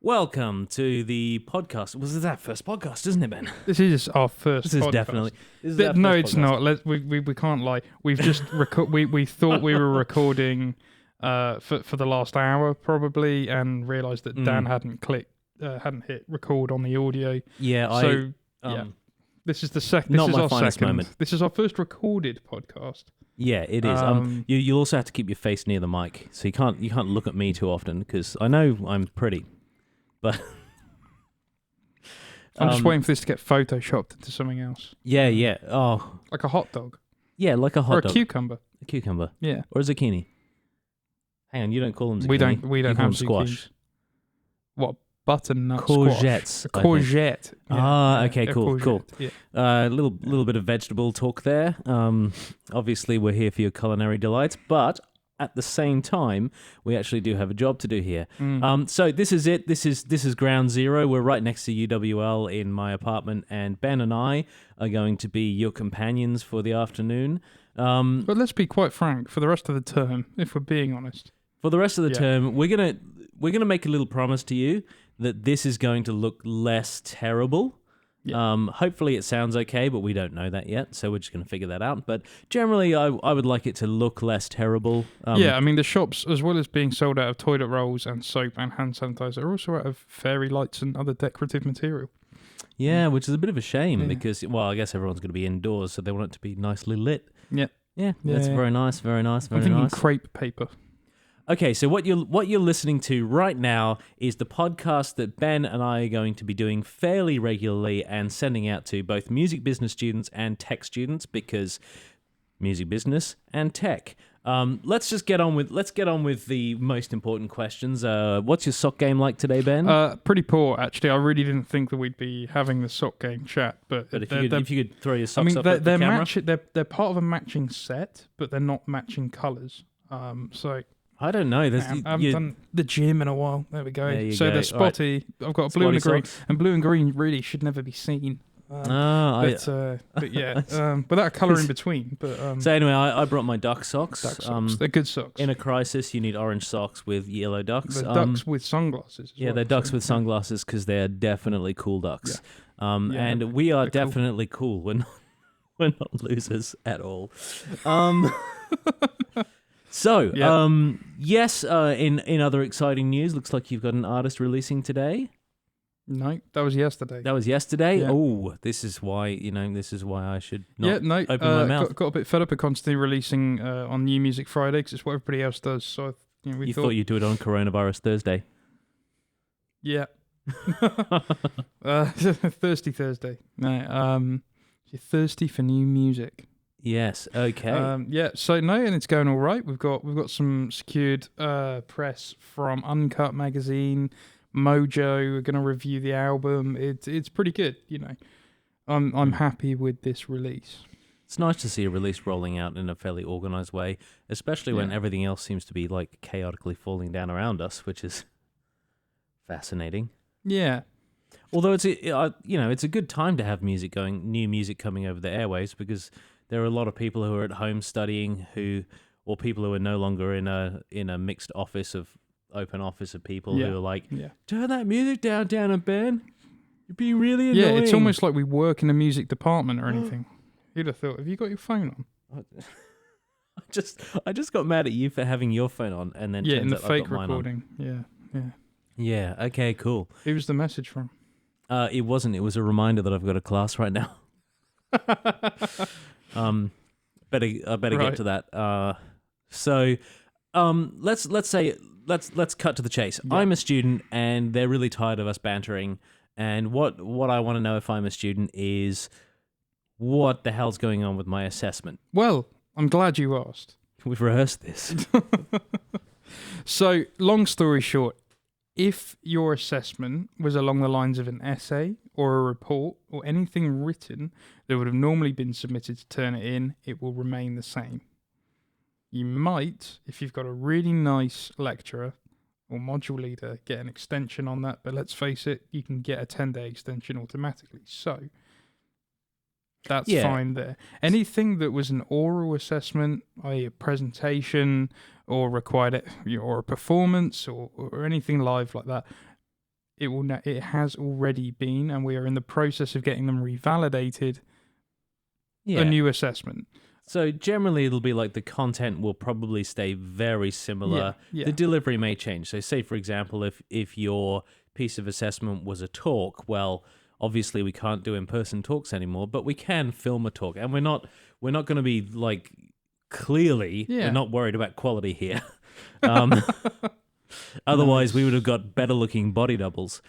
Welcome to the podcast. Was this our first podcast, isn't it, Ben? This is our first. This is podcast. definitely. No, it's not. We can't lie. We've just we thought we were recording for the last hour probably, and realised that Dan hadn't hit record on the audio. Yeah, so this is the second. Not my finest moment. This is our first recorded podcast. Yeah, it is. You also have to keep your face near the mic, so you can't look at me too often because I know I'm pretty, but I'm just waiting for this to get photoshopped into something else. Yeah. Oh, like a hot dog. Yeah, like a hot dog. Or a cucumber. A cucumber. Yeah. Or a zucchini. Hang on, you don't call them zucchini. We don't you call have them squash. What? Butternut courgettes. Squash. Courgette. Yeah. Okay, cool. Yeah. A little bit of vegetable talk there. Obviously, we're here for your culinary delights, but at the same time, we actually do have a job to do here. So this is it. This is ground zero. We're right next to UWL in my apartment, and Ben and I are going to be your companions for the afternoon. But let's be quite frank. For the rest of the term, if we're being honest, for the rest of the term, we're gonna make a little promise to you that this is going to look less terrible. Yeah. Hopefully it sounds okay, but we don't know that yet, so we're just going to figure that out. But generally, I would like it to look less terrible. I mean, the shops, as well as being sold out of toilet rolls and soap and hand sanitizer, are also out of fairy lights and other decorative material. Yeah, which is a bit of a shame because, well, I guess everyone's going to be indoors, so they want it to be nicely lit. Yeah, that's very nice, very nice, very nice. I'm thinking crepe paper. Okay, so what you're listening to right now is the podcast that Ben and I are going to be doing fairly regularly and sending out to both music business students and tech students, because music business and tech. Let's get on with the most important questions. What's your sock game like today, Ben? Pretty poor, actually. I really didn't think that we'd be having the sock game chat, but if you could throw your socks up at the camera. They're part of a matching set, but they're not matching colours. So. I don't know. I haven't done the gym in a while. There we go. So go. they're spotty. Right. I've got a blue and a green. Socks. And blue and green really should never be seen. But yeah, without colour in between. But so anyway, I brought my duck socks. They're good socks. In a crisis, you need orange socks with yellow ducks. They're ducks with sunglasses. They're ducks with sunglasses because they're definitely cool ducks. Yeah. And we are definitely cool. We're not losers at all. So, yes, in other exciting news, looks like you've got an artist releasing today. No, that was yesterday. Yeah. Oh, this is why I should not open my mouth. Got a bit fed up of constantly releasing on New Music Friday because it's what everybody else does. So we thought you'd do it on Coronavirus Thursday. Yeah. Thirsty Thursday. No, you're thirsty for new music. Yes. Okay. So no, and it's going all right. We've got some secured press from Uncut Magazine, Mojo. We're going to review the album. It's pretty good. I'm happy with this release. It's nice to see a release rolling out in a fairly organized way, especially when everything else seems to be like chaotically falling down around us, which is fascinating. Yeah. Although it's a good time to have new music coming over the airwaves, because there are a lot of people who are at home studying, or people who are no longer in a mixed open office of people who are like, turn that music down and Ben. You'd be really annoying. Yeah, it's almost like we work in a music department or anything. You'd have thought, have you got your phone on? I just got mad at you for having your phone on, and then in the out fake I've got mine recording. On. Yeah. Okay. Cool. Who was the message from? It wasn't. It was a reminder that I've got a class right now. I better get to that. Let's cut to the chase. Yeah. I'm a student, and they're really tired of us bantering. And what I want to know, if I'm a student, is what the hell's going on with my assessment? Well, I'm glad you asked. We've rehearsed this. So, long story short, if your assessment was along the lines of an essay or a report or anything written that would have normally been submitted to turn it in, it will remain the same. You might, if you've got a really nice lecturer or module leader, get an extension on that, but let's face it, you can get a 10-day extension automatically. So that's fine there. Anything that was an oral assessment, i.e. a presentation, or required or a performance or anything live like that, it has already been, and we are in the process of getting them revalidated. Yeah. A new assessment. So generally, it'll be like the content will probably stay very similar. Yeah. The delivery may change. So, say for example, if your piece of assessment was a talk, well, obviously we can't do in-person talks anymore, but we can film a talk, and we're not going to be like clearly we're not worried about quality here. Otherwise, we would have got better-looking body doubles.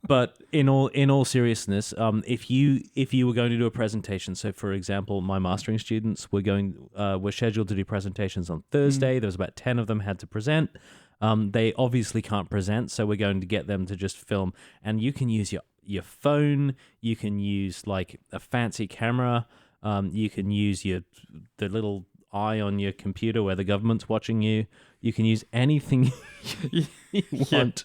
But in all seriousness, if you were going to do a presentation, so for example, my mastering students were scheduled to do presentations on Thursday. There was about 10 of them had to present. They obviously can't present, so we're going to get them to just film. And you can use your phone. You can use like a fancy camera. You can use the little eye on your computer where the government's watching you. You can use anything you want.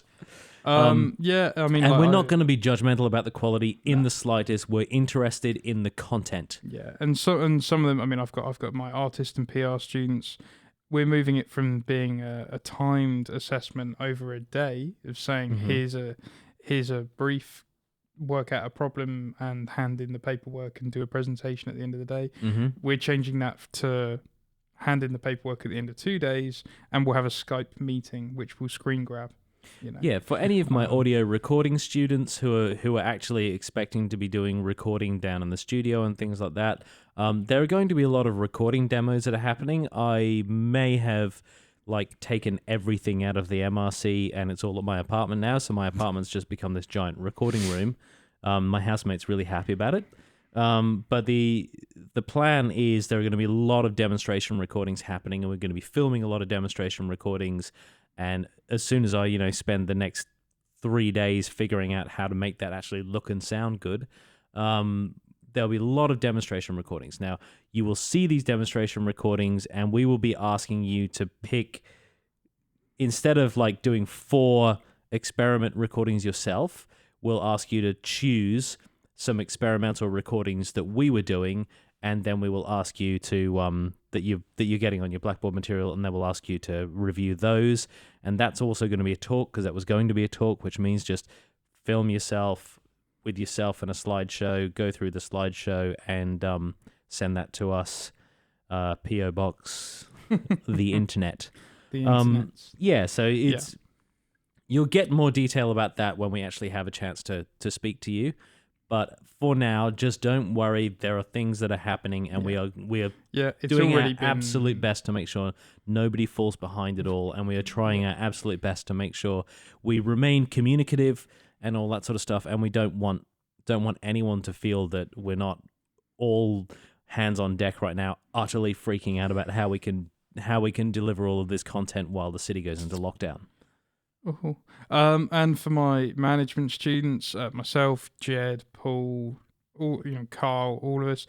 I mean, and we're not going to be judgmental about the quality in the slightest. We're interested in the content. Yeah, and some of them. I mean, I've got my artist and PR students. We're moving it from being a timed assessment over a day of saying here's a brief, work out a problem and hand in the paperwork and do a presentation at the end of the day. We're changing that to hand in the paperwork at the end of 2 days, and we'll have a Skype meeting which will screen grab. Yeah, for any of my audio recording students who are actually expecting to be doing recording down in the studio and things like that, there are going to be a lot of recording demos that are happening. I may have like taken everything out of the MRC and it's all at my apartment now, so my apartment's just become this giant recording room. My housemate's really happy about it. But the plan is there are going to be a lot of demonstration recordings happening, and we're going to be filming a lot of demonstration recordings. And as soon as I, spend the next 3 days figuring out how to make that actually look and sound good, there'll be a lot of demonstration recordings. Now, you will see these demonstration recordings, and we will be asking you to pick, instead of like doing 4 experiment recordings yourself, we'll ask you to choose some experimental recordings that we were doing, and then we will ask you to that you're getting on your Blackboard material, and then we'll ask you to review those. And that's also going to be a talk, because that was going to be a talk, which means just film yourself with yourself in a slideshow, go through the slideshow, and send that to us. PO Box, the internet. The internet. Yeah, so it's you'll get more detail about that when we actually have a chance to speak to you. But for now, just don't worry. There are things that are happening, and we are doing our absolute best to make sure nobody falls behind at all. And we are trying our absolute best to make sure we remain communicative and all that sort of stuff. And we don't want anyone to feel that we're not all hands on deck right now, utterly freaking out about how we can deliver all of this content while the city goes into lockdown. And for my management students, myself, Jed, Paul, Carl, all of us,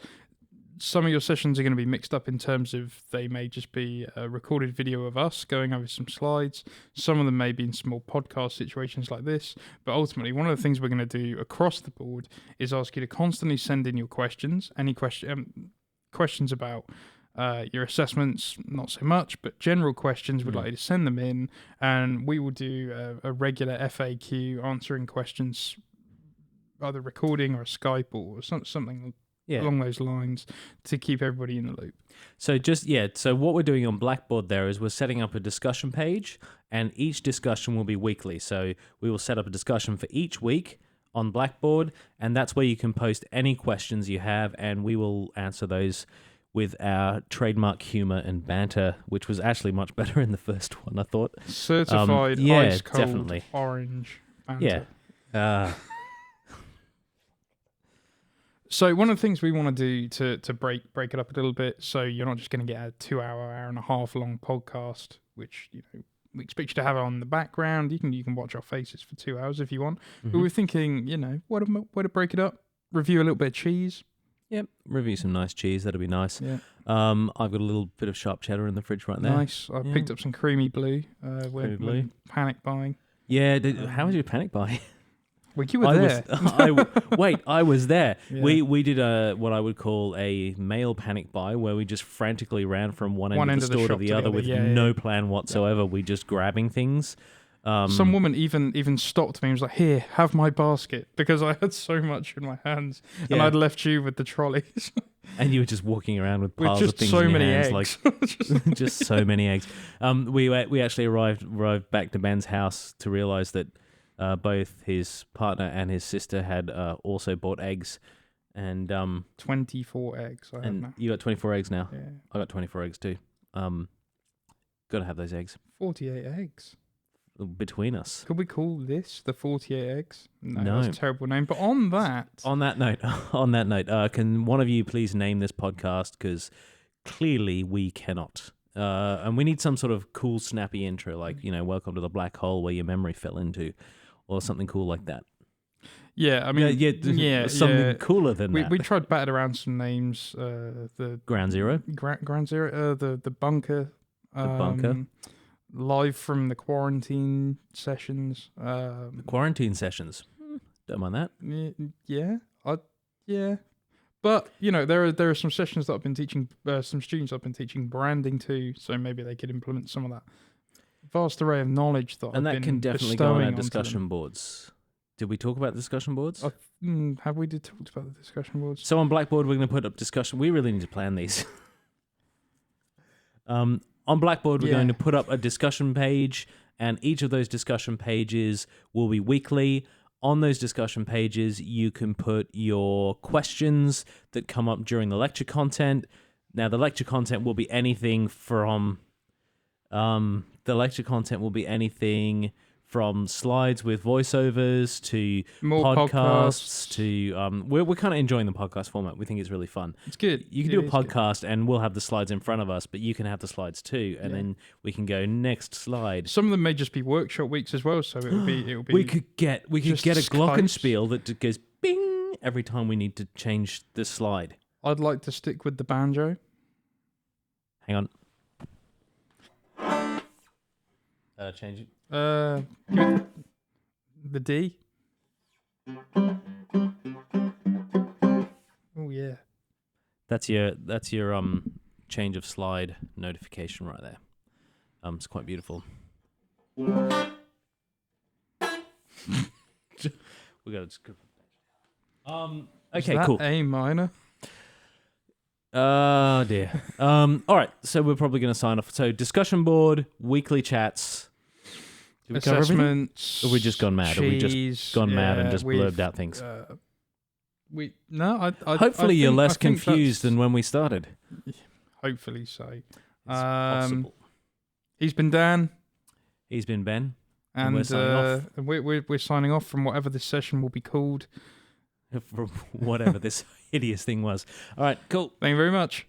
some of your sessions are going to be mixed up in terms of they may just be a recorded video of us going over some slides. Some of them may be in small podcast situations like this. But ultimately, one of the things we're going to do across the board is ask you to constantly send in your questions, any questions about your assessments, not so much, but general questions, we'd like you to send them in, and we will do a regular FAQ answering questions, either recording or Skype or something along those lines, to keep everybody in the loop. So so what we're doing on Blackboard there is we're setting up a discussion page, and each discussion will be weekly. So we will set up a discussion for each week on Blackboard, and that's where you can post any questions you have, and we will answer those with our trademark humor and banter, which was actually much better in the first one, I thought. Certified ice cold definitely. Orange banter. Yeah. So one of the things we want to do to break it up a little bit, so you're not just going to get a 2-hour and a half long podcast, which we expect you to have on the background. You can watch our faces for 2 hours if you want. But we're thinking, way to break it up. Review a little bit of cheese. Yep, review some nice cheese. That'll be nice. Yeah. I've got a little bit of sharp cheddar in the fridge right there. Nice. I picked up some creamy blue. When panic buying. Yeah. How was your panic buy? Well, you were there. I was there. Yeah. We did what I would call a male panic buy, where we just frantically ran from one end of the store to the other with no plan whatsoever. We just grabbing things. Some woman even stopped me and was like, "Here, have my basket," because I had so much in my hands, and Yeah. I'd left you with the trolleys. And you were just walking around with With piles just of things so in your many hands, eggs. like just so many eggs. We actually arrived back to Ben's house to realize that both his partner and his sister had also bought eggs, and 24 eggs I have now. you got 24 eggs now. Yeah. I got 24 eggs too. Gotta have those eggs 48 eggs. between us. Could we call this the 48 eggs? No, No. that's a terrible name. But on that, On that note, can one of you please name this podcast? Because clearly we cannot. And we need some sort of cool, snappy intro, like, welcome to the black hole where your memory fell into, or something cool like that. yeah, I mean, yeah, something cooler than that. We tried batted around some names. The Ground Zero. Ground Zero. The bunker. The bunker. Live from the quarantine sessions. Quarantine sessions. Don't mind that. Yeah. But there are some sessions that I've been teaching, some students I've been teaching branding to, so maybe they could implement some of that vast array of knowledge that. And I've that been can definitely go on bestowing our onto them. discussion boards. Did we talk about discussion boards? Have we talked about the discussion boards? So on Blackboard, we're going to put up discussion. We really need to plan these. On Blackboard, we're going to put up a discussion page, and each of those discussion pages will be weekly. On those discussion pages, you can put your questions that come up during the lecture content. Now, the lecture content will be anything from slides with voiceovers to More podcasts to we're kind of enjoying the podcast format. We think it's really fun. It's good. You can do a podcast and we'll have the slides in front of us, but you can have the slides too, and then we can go next slide. Some of them may just be workshop weeks as well, so it'll be. We could get a just glockenspiel that goes bing every time we need to change the slide. I'd like to stick with the banjo. Hang on. Change it. Give it the D. Oh yeah. That's your change of slide notification right there. It's quite beautiful. We got it. Okay, cool. A minor. Oh dear. All right, so we're probably going to sign off. So discussion board, weekly chats. Did we cover everything? Assessments. Have we just gone mad? Have we just cheese, gone mad and yeah, just we've, blurbed out things? Hopefully you're less I think confused than when we started. Hopefully so. It's possible. He's been Dan, He's been Ben. and we're signing off. we're signing off from whatever this session will be called. From whatever this hideous thing was. All right, cool. Thank you very much.